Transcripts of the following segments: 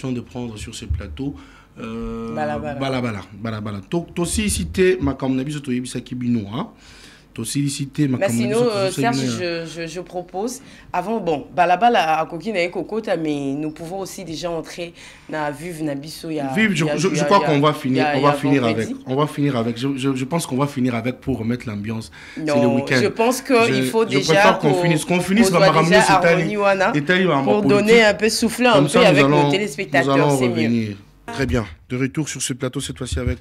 de prendre sur ce plateau balabala aussi cité makamna biso to yebisa kibino hein aussi cité makamna sinon Serge je propose avant bon balabala à coquine et cocotte mais nous pouvons aussi déjà entrer na vive na biso ya vive je crois qu'on va finir je pense qu'on va finir avec pour remettre l'ambiance c'est le week-end je pense que il faut déjà qu'on finisse par ramener pour donner un peu souffler un peu avec nos téléspectateurs c'est mieux. Très bien. De retour sur ce plateau, cette fois-ci avec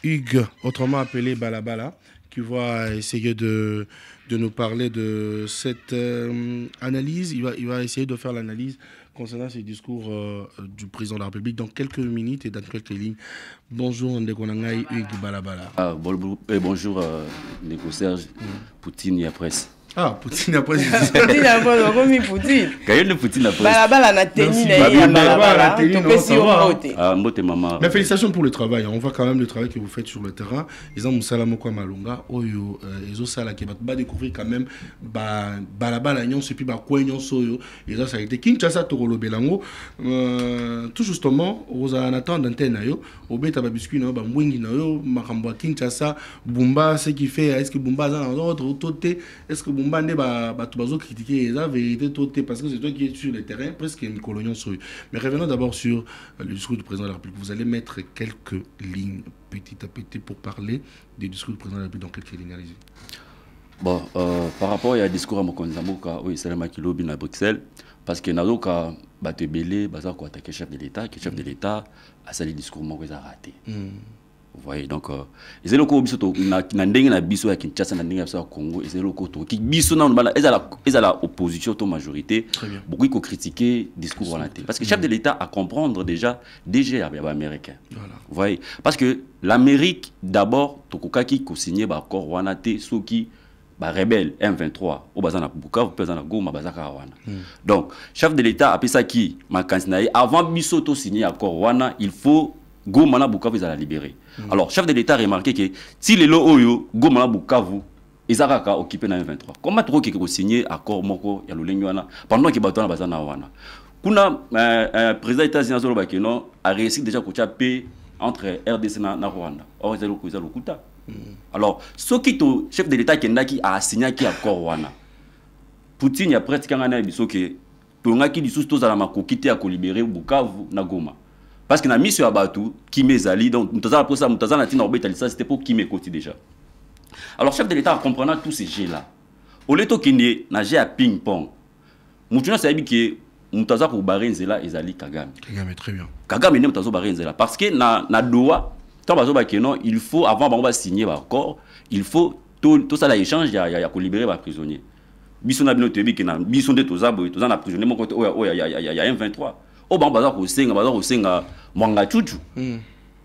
Hugues, autrement appelé Balabala, qui va essayer de nous parler de cette analyse. Il va essayer de faire l'analyse concernant ce discours du président de la République dans quelques minutes et dans quelques lignes. Bonjour, Ndekonangai Hugues Balabala. Bonjour, Ndeko Serge, Poutine et presse. Ah, Poutine après. Poutine après, on Poutine. Quand Poutine après. Balabala na tenue na balabala. Ah, mbote maman. Mais félicitations pour le travail. On voit quand même le travail que vous faites sur le terrain. Ils ont Moussala Mokwa Malunga. Oyo, ils ont ça là qui va découvrir quand même balabala nyon c'est puis ba kwenyon soyo. Et ça a été Kinshasa Torolo Belango. Tout justement, aux anatans d'antenne yo, au beta babiscuit na ba mwingi na yo, makambo Kinshasa, Bumba ce qui fait est-ce que Bumba dans l'autre côté, est-ce que Mbande bazo critiquer la vérité parce que c'est toi qui es sur le terrain presque une colonie sur eux. Mais revenons d'abord sur le discours du président de la République. Vous allez mettre quelques lignes petit à petit pour parler du discours du président de la République dans quelques lignes. Allez-y. Bon, par rapport à discours à Mokonzamoka, oui, c'est le Makilobi à Bruxelles, parce que Nazoka Batebele, Bazar quoi attaquer chef de l'État, qui chef de l'État a sali discours Mokoza raté. Vous voyez, donc, les locaux n'andeng na biso ya Kinshasa n'andeng na Congo, les locaux qui biso na ils à la opposition, to majorité, beaucoup qui critiquer discours volonté. Parce que chef de l'État à comprendre déjà américain. Voilà. Vous voyez, parce que l'Amérique d'abord, tokokaki ko signé ba accord wana te soki ba rebelle M23 au bazana Bukavu bazana Goma bazaka wana. Donc, chef de l'État a ça qui ma candidat avant biso to signer accord wana, il faut Goma Bukavu ils la libérer. Alors, chef de l'État a remarqué que si les lots Oyo, Goma Bukavu, ils ont occupé dans M23. Comment trop qu'ils ont signé accord Moko, il y a le pendant qu'ils battent dans la Bazana Wana. Kuna, président des États-Unis a réussi déjà à paix entre RDC et Rwanda. Or, ils ont le Kuta. Alors, ce qui est chef de l'État qui a signé accord Wana. Poutine, il y a pratiquement un an, il dit que les sous-tous à la Makokité à libérer Bukavu na Goma. Parce que na mission Abatu qui m'ezali donc mutaza pour ça mutaza na tinorbet ça c'était pour qui m'écoute déjà. Alors chef de l'État en comprenant tous ces jeux là. Au leto kinde na jeu à ping pong. Mutuna sabi que mutaza pour Barenzela ezali Kagame. Kagame très bien. Kagame ne mutaza Barenzela parce que na Doha tant bazo ba non, il faut avant on va signer accord, il faut tout ça là échange il y a ko libérer les prisonniers. Biso na bino tebi que na biso de toza na prisonnier mon côté il y a M23. Au ban bazar au senga mwanga chuchu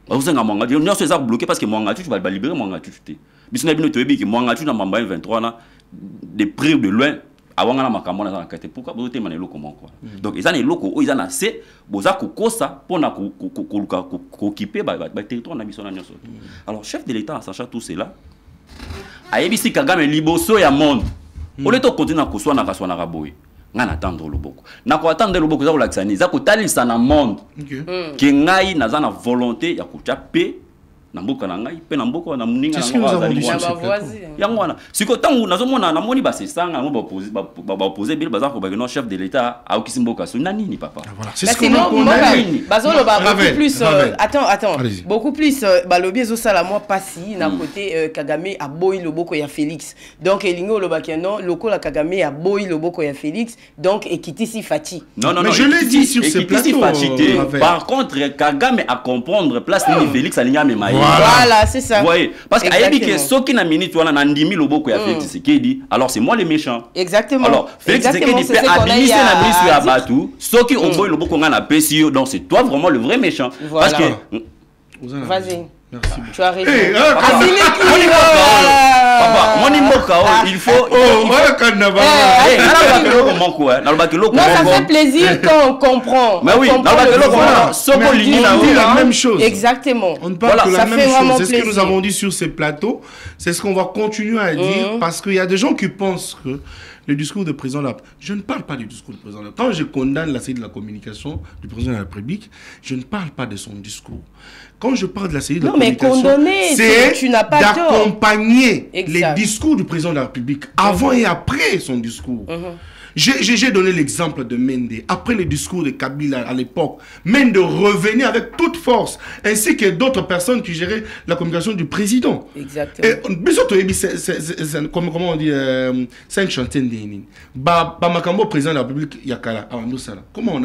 au senga mwanga nous sommes bloqués parce que mwanga chuchu va libérer mwanga chuchu bisona bino toyebi que mwanga chuchu na mamba 23 na de près de loin avant na makambo na kate pourquoi bote manelo comment quoi donc ils ont les locaux ils ont assez boza kokosa pona ko occuper ba territoire na bisona nyoso. Alors chef de l'État en sachant tout cela a yebisi Kagame liboso ya monde au lieu de continuer à koswa na kaswa na raboy ngana attendre le beaucoup na ko attendre le beaucoup za ko laksani za ko talisa na monde que ngai na za na volonté ya ko paix na mboka na ngai pe na mboka na muninga na yango wana siko tangu nazomona na moni ba sesanga ngo ba opposer bil baza ko ba no chef de l'État a okisi mboka so nani ni papa voilà c'est ce qu'on a bazolo ba beaucoup plus attends beaucoup plus ba lobby zo sala moi pasi na côté Kagame a boy loboko ya Félix donc elingo lobaki non lokola Kagame a boy loboko ya Félix donc ekitisi Fati non mais je l'ai dit sur ce plateau par contre Kagame a comprendre place ni Félix alinya mema. Voilà, c'est ça. Vous voyez, parce qu'il y a dit que ceux qui n'ont minute voilà n'andimi loboko ya Félix Tshisekedi, alors c'est moi les méchants. Exactement. Alors Félix Tshisekedi peut administrer la ministre ya Batu, ceux qui ont boy loboko ngana PCO, donc c'est toi vraiment le vrai méchant. Voilà. Parce que vas-y. Merci. Tu as raison. Papa, mon imoka, il faut. Non, ça fait plaisir quand on comprend. Mais oui, la même chose. Exactement. On ne parle que la même chose. C'est ce que nous avons dit sur ces plateaux. C'est ce qu'on va continuer à dire parce qu'il y a des gens qui pensent que le discours du président de la République. Je ne parle pas du discours du président de la République. Quand je condamne la série de la communication du président de la République, je ne parle pas de son discours. Quand je parle de la série de la communication, c'est d'accompagner les discours du président de la République avant et après son discours. J'ai donné l'exemple de Mende. Après le discours de Kabila à l'époque, Mende revenait avec toute force, ainsi que d'autres personnes qui géraient la communication du président. Exactement. Et comment on dit, 5 chantiers d'Enin. Makambo, président de la République, Yakala, comment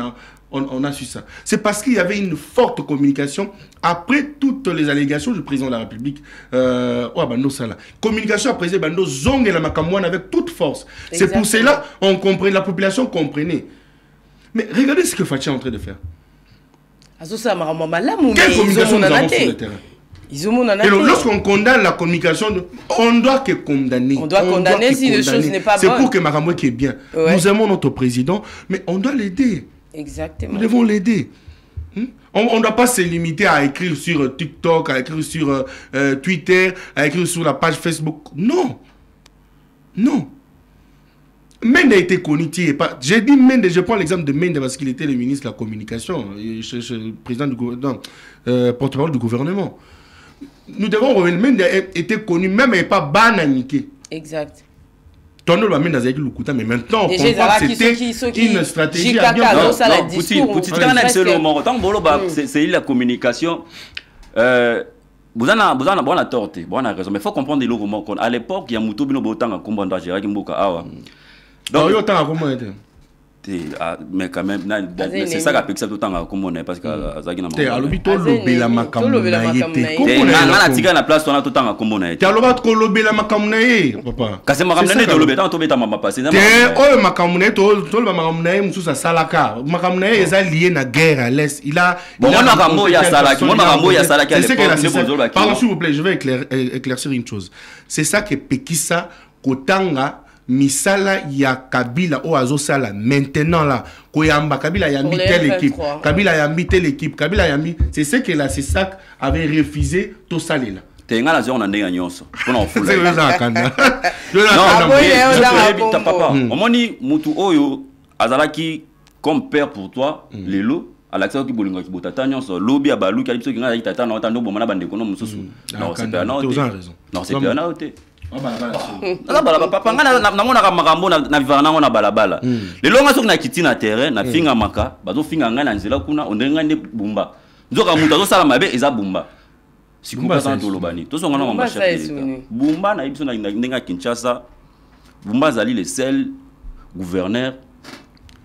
on a su ça? C'est parce qu'il y avait une forte communication après toutes les allégations du président de la République. Communication après Bando Zong et la Makamouane avec toute force. C'est pour cela on comprenait, la population comprenait. Mais regardez ce que Fatia est en train de faire. Quelle communication nous avons sur le terrain? Et lorsqu'on condamne la communication, on doit que condamner. On doit condamner si les choses n'est pas bonne. C'est pour que Makamouane qui est bien. Nous aimons notre président, mais on doit l'aider. Exactement. Nous devons l'aider. On ne doit pas se limiter à écrire sur TikTok, à écrire sur Twitter, à écrire sur la page Facebook. Non. Non. Mende a été connu. J'ai dit Mende, je prends l'exemple de Mende parce qu'il était le ministre de la Communication, le président du gouvernement, porte-parole du gouvernement. Nous devons revenir. Mende était connu, même il n'est pas bananiqué. Exact. Mais maintenant, on comprend que c'était une stratégie à bien c'est la communication. Vous en avez tort, vous avez raison. Mais il faut comprendre des lots. À l'époque, il y a Moutou Bino Botanga, Kumbanda, Gérard Mboka. Donc, mais quand même, c'est ça qui a tout le temps comme on est parce que je vais éclaircir une chose. C'est ça que Pekissa Kotanga misala ya Kabila o azosala maintenant là koyamba Kabila yambi telle équipe, Kabila yambi telle équipe, Kabila yambi, c'est ce que la CESAC avait refusé tout ça là. Tenga la zone ndenge nyonso pona ofula c'est ça kanda papa omoni mutu oyo azalaki comme père pour toi lelo alaxa ki bolinga ki botata nyonso lobi ya balu ki biso ki ngala tata na otando bomana bande kono mususu non c'est pas non non c'est pas non papa namona makambo na vivana nango na balabala lelo nga soki na kiti na terrain na finga maka bazo finga nga na nzela kuna ondenga nde bumba nzoka mutu azosala mabe eza bumba sikuba santo lobani to songa na mama chef bumba na ibiso na ndenga Kinshasa bumba zali le seul gouverneur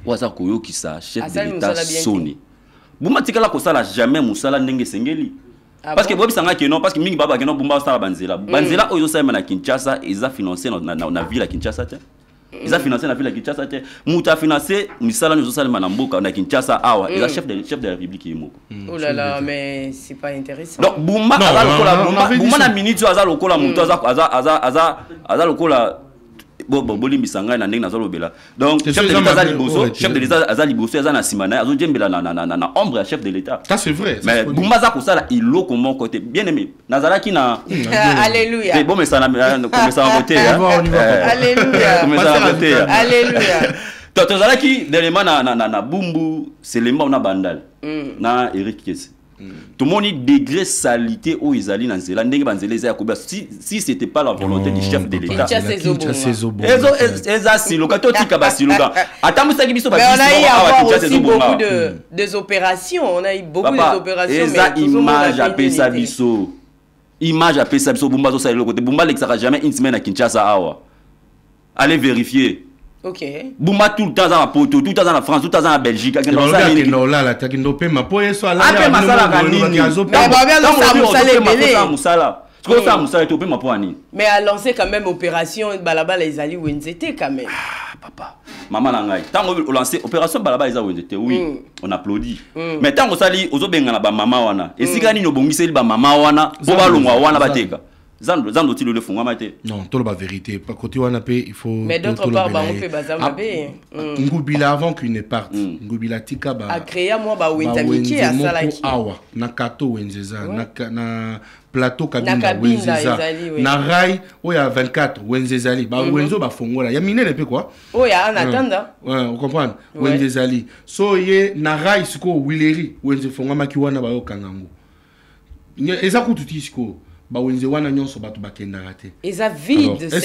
waza koyokisa chef de l'état soni bumba tikala ko sala jamais musala ndenge sengeli. Parce que Bobi Sanga non parce que mingi baba keno bumba sala banzela banzela oyo sa na Kinshasa ils a financé na ville à Kinshasa te ils a financé na ville à Kinshasa te muta financé misala nous sala na mboka na Kinshasa awa ils a chef de la République yemo. Oh là là mais c'est pas intéressant. Donc bumba bumba na minute aza lokola muto aza lokola Boli Misanga na ndenge nazolobela. Donc chef de l'État chef de l'État azali bosso azana simana azo djembela na ombre chef de l'État. Ça c'est vrai. Mais Bumbaza ko sala ilo ko mon côté bien aimé. Nazalaki na alléluia. Mais bon mais ça na comme ça en côté. Alléluia. Alléluia. Tozalaki dernièrement na Bumbu, c'est le na bandal. Na Eric Kesse. Tout le monde degré salité où ils allaient dans Zéla ndenge banzele za koba si c'était pas la volonté du chef de l'État beaucoup des opérations on a eu beaucoup d'opérations mais image appelle ça biso Bumba ça le côté Bumba l'exara jamais une semaine à Kinshasa awa allez vérifier. Ok. Bumba tout le temps dans la Porto, tout le temps dans la France, tout le temps dans la Belgique. Mais a lancé quand même opération Balabala Ezali Wenzete quand même. Ah papa, maman nangai. Tant on lancé opération Balabala Ezali Wenzete, oui, on applaudit. Mais tant on sali ozo benga na ba mama wana. Et si gani no bongisi ba mama wana, bo ba longwa wana bateka. zando ti le fungwa mate. Non, tout la vérité. Pas côté Wanapé, il faut. Mais d'autre part, on peut baser Ngubila avant qu'il ne parte. Ngubila tika ba. A créé moi ba Wenza Miki à Salaki. Awa, na kato Wenzeza, na plateau kabinda Wenzeza. Na rail, où il y a 24 Wenzezali. Ba Wenzo ba fongola. Il y a miné peu quoi. Oh, il y a en attendant. Ouais, on comprend. Wenzezali. So ye na rail siko Wileri, Wenze fongola makiwana ba yo kangango. Eza kututi siko. Est-ce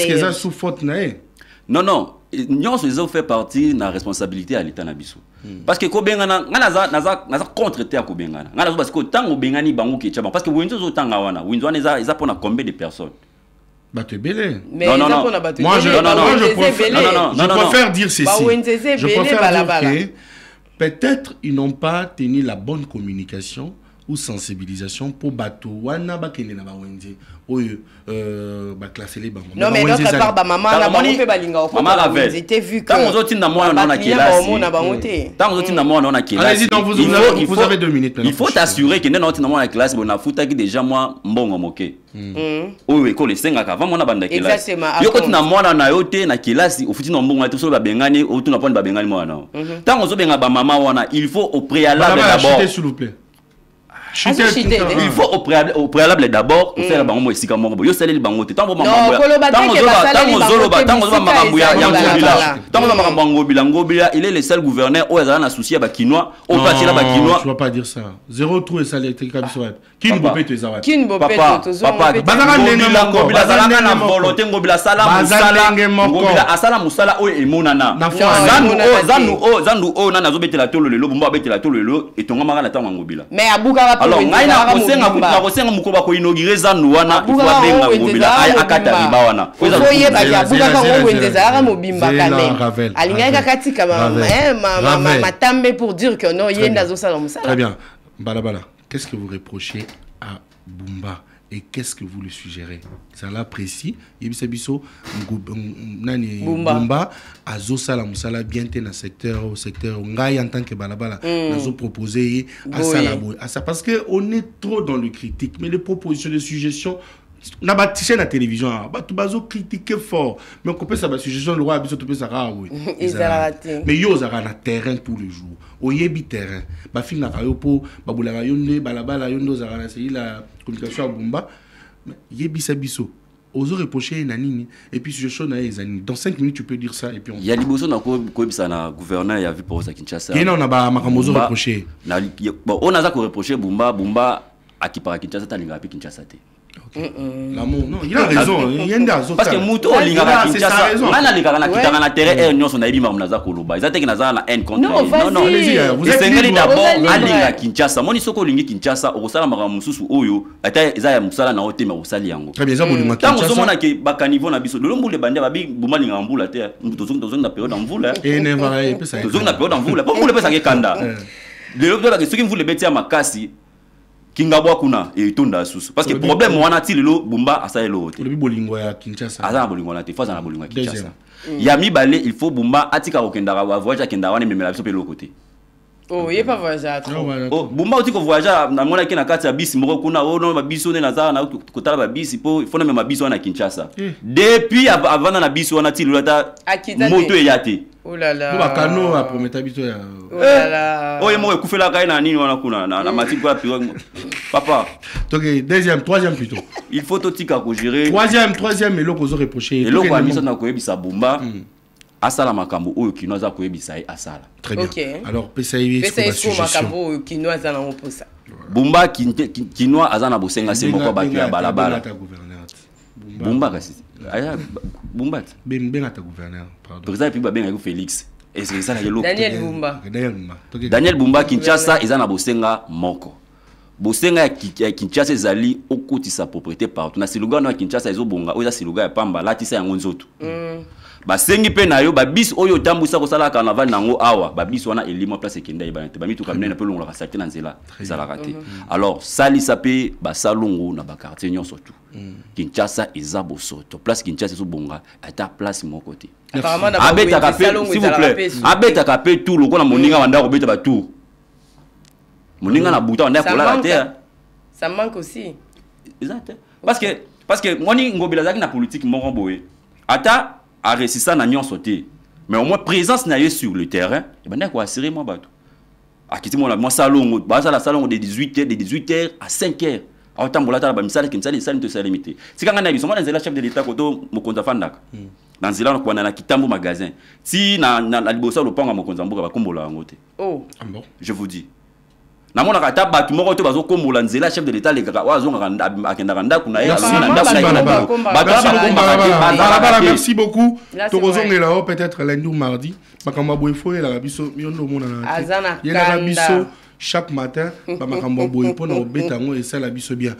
que ça sous faute nae? Non, non. Nous ils fait partie de la responsabilité à l'État nabiso. Parce que kobengana naza contre te kobengana. Ngana parce que tant obengani bango ke tchaba parce que winzo zo tanga wana. Winzo eza pour combien de personnes? Bato belé. Non non non. Moi je préfère dire ceci. Je préfère dire que peut-être ils n'ont pas tenu la bonne communication ou sensibilisation pour bateau wana ba kende na ba wenze oyo ba classer les bango. Non mais d'autre part ba maman na bango pe balinga o maman avait été vu que tant on zoti na moi on a classe tant on zoti na moi on a classe. Allez-y donc vous avez 2 minutes. Il faut t'assurer que non na moi na classe on a futa ki déjà moi mbongo moke. Oyo école senga avant moi na banda classe. Yo koti na moi na yote na classe ofuti na mbongo na to so ba bengani o tu na pona ba bengani moi na. Tant on zo benga ba maman wana il faut au préalable d'abord. S'il vous plaît. Il faut au préalable d'abord faire la bango esika moko yo sala li bango te tango il est le seul gouverneur au ezala na souci ba kinois au parti la ba kinois. Je ne pas dire ça. Zéro trou et salé te kabiso web. Kin bopé to ezawat. Kin bopé to zo. Bazaka ndenge moko. Bazala na volonté ngobila sala musala ngobila asala musala o emonana. Zandu o na nazo betela tolo lelo bomba betela tolo lelo etonga maka na tango ngobila. Mais abuka alors ngai na kosenga mukoba ko inaugurer zandu wana il faut benga ngobila ay akata riba wana oye ba ya buka ka ngobendeza ara mobimba kane alinga kakati kama matambe pour dire que non yenda zo sala musala. Très bien. Balabala, qu'est-ce que vous reprochez à Bumba et qu'est-ce que vous lui suggérez? Ça là précis, yebisa biso nani Bumba azo sala musala bien te na secteur au secteur ngai en tant que balabala nazo proposer à sala boy à ça parce que on est trop dans le critique mais les propositions de suggestions na ba tiché na télévision ba tout bazo critiquer fort mais on peut ça ba suggestion le roi biso tout peut ça oui mais yo za na terrain tous les jours au yebi terrain ba fin na kayo po ba bulaka yonde balabala yondo za na c'est la communication à Bumba yebi sa biso ozo reprocher na nini et puis suggestion na ezani dans 5 minutes tu peux dire ça et puis il y a liboso na ko bisa na gouverneur ya vu pour ça Kinshasa et non na ba makamozo reprocher na bon on a ça ko reprocher Bumba akipara Kinshasa talinga pi Kinshasa te. L'amour, non, il a raison. Parce que Mouto, il a raison. Na terrain nyon son aibi mamunaza koloba. Ils attaquent na haine contre. Non, allez-y. Vous êtes d'abord alinga Kinshasa. Moni soko lingi Kinshasa, okosala makamususu oyo, ata ezaya musala na hote ma osali yango. Très bien, ça bolima Kinshasa. Tant ozomona ke bakanivo na biso. Lolo mbule bande babi buma linga mbula te. Tozonga na période mvula. Et ne va pas tozonga na période mvula. Pas mbule pesa ke kanda. Lelo to ba ke soki mvule betia makasi. Kingabwa kuna etonda susu parce que problème wana ti lelo Bumba asaelo hote le bolingo ya Kinshasa azana bolingo na te faza na bolingo ya Kinshasa ya mibale il faut Bumba atika kokenda wa voyage akenda wana memela biso pe lo côté oh il pas voyager trop oh Bumba otiko voyager na mona ki na kati ya bisi moko kuna ono ba biso ne nazara na kotala ba bisi po il faut na mema biso wana Kinshasa depuis avant na biso wana ti lelo ta moto eyate. Oh là là. Ba kano a promettre habito ya. Oh là là. Oh yemo ekufela kai na nini wana kuna na mati kwa pirogue. Papa. Donc deuxième, troisième plutôt. Il faut totika ko gérer. Troisième eloko ozo reprocher. Eloko amisa na ko yebisa Bumba. Asala makambo oyo kino za ko yebisa asala. Très bien. Okay. Alors PSAI est makambo oyo kino za na oposa. Bumba kino azana bosenga se moko ba ya balabala. Bumba kasi. Aya Bumba benga ta gouverneur pardon président puis benga ko Félix et c'est ça la yelo Daniel Bumba Kinshasa ezana bosenga moko bosenga ya Kinshasa ezali okotisa propriété partout na siluga na Kinshasa ezobonga oza siluga ya pamba latisa yango nzoto basengi pe na yo babis oyo tambusa ko sala carnaval nango awa babis wana elimo place ekenda ibana te bamitu kamene na pe longola kasaki na nzela ezala raté alors sali sape basalongo na ba quartier nyonso tout Kinshasa ezabo soto place Kinshasa ezobonga ata place moko te abeta kapé s'il vous plaît abeta kapé tout loko na moninga wanda ko beta ba tout moninga na buta wanda ko la terre ça manque aussi exact parce que parce que moi ni ngobela zaki na politique mon boye ata a réussir na nyon sauter mais au moins présence na sur le terrain et ben quoi assurer moi bato akiti moi salon ba ça la salon de 18h à 5h autant bolata ba misala ki misala te salimité si kanga na biso moi na chef de l'état koto mokonza fandaka dans zila ko na kitambo magasin si na libosa lopango mokonza mboka ba kombola ngote oh bon je vous dis na mona kata batu moko to bazo kombola nzela chef de l'état le kaka wazo akenda kanda kuna ye merci beaucoup tokozongela peut-être lundi ou mardi makambo boye fo la biso miondo mona na azana biso chaque matin ba makambo boye pona obetango et ça la biso bien